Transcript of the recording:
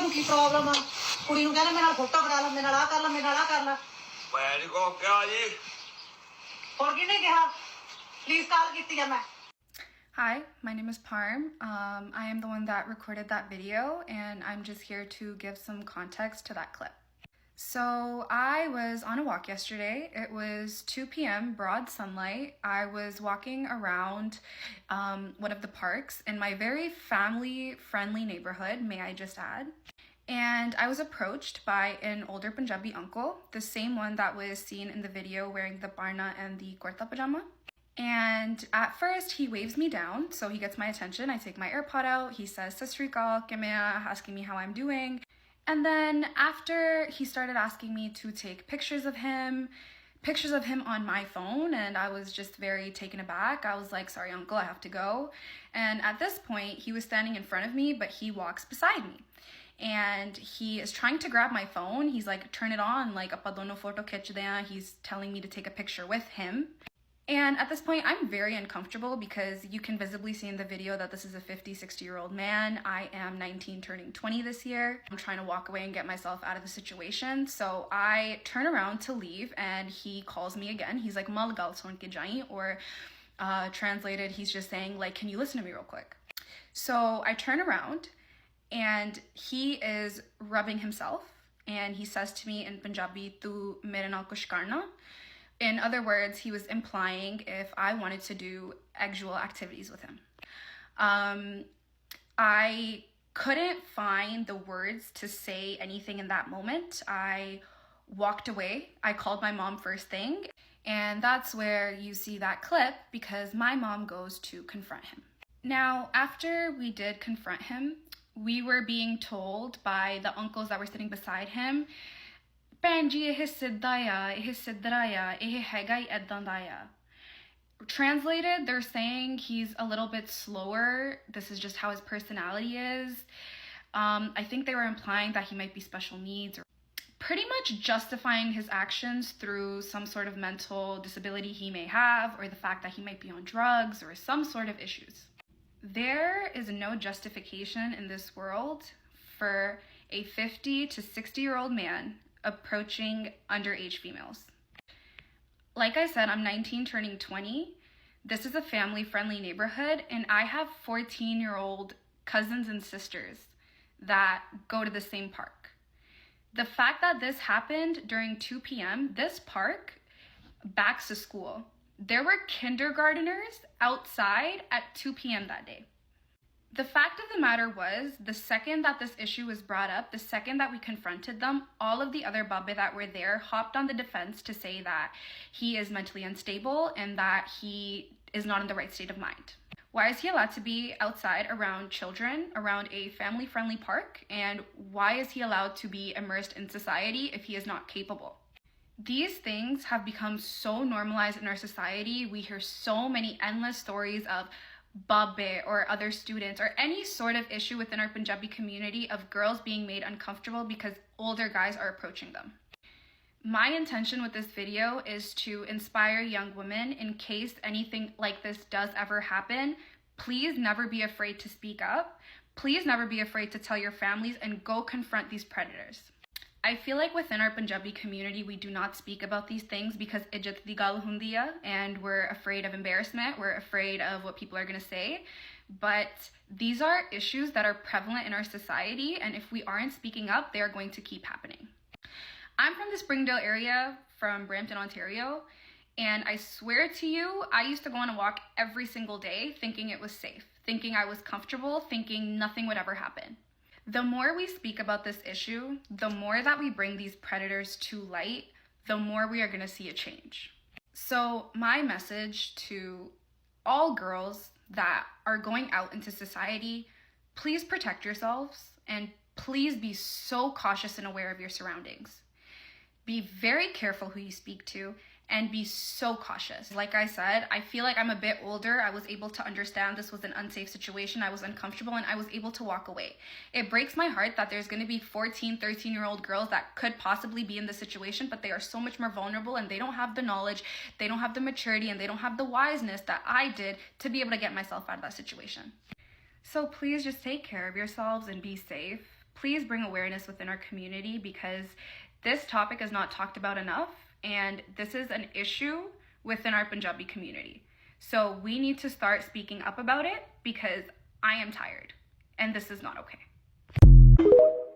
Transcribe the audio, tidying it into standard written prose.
ਨੂੰ ਕੀ ਪ੍ਰੋਬਲਮ ਆ ਕੁੜੀ ਨੂੰ ਕਹਿੰਦਾ ਮੇਰੇ ਨਾਲ ਫੋਟੋ ਕਰਾ ਲੈ ਮੇਰੇ ਨਾਲ ਆ ਕਰ ਲੈ ਮੇਰੇ ਨਾਲ ਆ ਕਰ ਲੈ ਮੈਂ ਨਹੀਂ ਕੋ ਕਿਹਾ ਜੀ ਹੋਰ ਕਿਹਨੇ ਕਿਹਾ ਪਲੀਜ਼ ਕਾਲ ਕੀਤੀ ਆ ਮੈਂ Hi, my name is Parm. I am the one that recorded that video, and I'm just here to give some context to that clip. So I was on a walk yesterday. It was 2 p.m., broad sunlight. I was walking around one of the parks in my very family-friendly neighborhood, may I just add. And I was approached by an older Punjabi uncle, the same one that was seen in the video wearing the barna and the kurta pajama. And at first he waves me down, so he gets my attention. I take my AirPod out. He says, "Sat Sri Akal, Kimya," asking me how I'm doing. And then after he started asking me to take pictures of him on my phone, and I was just very taken aback. I was like, "Sorry, uncle, I have to go." And at this point, he was standing in front of me, but he walks beside me. And he is trying to grab my phone. He's like, "Turn it on, like, appa dono photo khich de." He's telling me to take a picture with him. And at this point, I'm very uncomfortable because you can visibly see in the video that this is a 50, 60-year-old man. I am 19 turning 20 this year. I'm trying to walk away and get myself out of the situation. So I turn around to leave and he calls me again. He's like, "Mal gal son ke jai," or translated, he's just saying like, "Can you listen to me real quick?" So I turn around and he is rubbing himself and he says to me in Punjabi, "Tu mere naal kuch karna." In other words, he was implying if I wanted to do sexual activities with him. I couldn't find the words to say anything in that moment. I walked away. I called my mom first thing. And that's where you see that clip because my mom goes to confront him. Now, after we did confront him, we were being told by the uncles that were sitting beside him, "ਭੈਣ ਜੀ ਇਹ ਸਿੱਧਾ ਆ ਇਹ ਸਿੱਧਰਾ ਆ ਇਹ ਹੈਗਾ ਹੀ ਏਦਾਂ ਦਾ ਆ." Translated, they're saying he's a little bit slower. This is just how his personality is. I think they were implying that he might be special needs, or pretty much justifying his actions through some sort of mental disability he may have, or the fact that he might be on drugs, or some sort of issues. There is no justification in this world for a 50 to 60-year-old man approaching underage females. Like I said, I'm 19 turning 20. This is a family-friendly neighborhood, and I have 14-year-old cousins and sisters that go to the same park. The fact that this happened during 2 p.m., this park backs to school. There were kindergarteners outside at 2 p.m. that day. The fact of the matter was, the second that this issue was brought up, the second that we confronted them, all of the other babbe that were there hopped on the defense to say that he is mentally unstable and that he is not in the right state of mind. Why is he allowed to be outside around children, around a family-friendly park? And why is he allowed to be immersed in society if he is not capable? These things have become so normalized in our society. We hear so many endless stories of babbe or other students or any sort of issue within our Punjabi community of girls being made uncomfortable because older guys are approaching them. My intention with this video is to inspire young women in case anything like this does ever happen. Please never be afraid to speak up. Please never be afraid to tell your families and go confront these predators. I feel like within our Punjabi community, we do not speak about these things because ijat di gal hundi hai, and we're afraid of embarrassment. We're afraid of what people are going to say. But these are issues that are prevalent in our society, and if we aren't speaking up, they are going to keep happening. I'm from the Springdale area, from Brampton, Ontario, and I swear to you, I used to go on a walk every single day thinking it was safe, thinking I was comfortable, thinking nothing would ever happen. The more we speak about this issue, the more that we bring these predators to light, the more we are going to see a change. So my message to all girls that are going out into society, please protect yourselves and please be so cautious and aware of your surroundings. Be very careful who you speak to and be so cautious. Like I said, I feel like I'm a bit older. I was able to understand this was an unsafe situation. I was uncomfortable and I was able to walk away. It breaks my heart that there's going to be 14, 13-year-old girls that could possibly be in this situation, but they are so much more vulnerable and they don't have the knowledge, they don't have the maturity, and they don't have the wiseness that I did to be able to get myself out of that situation. So please just take care of yourselves and be safe. please bring awareness within our community, because this topic is not talked about enough, and this is an issue within our Punjabi community. So we need to start speaking up about it, because I am tired and this is not okay.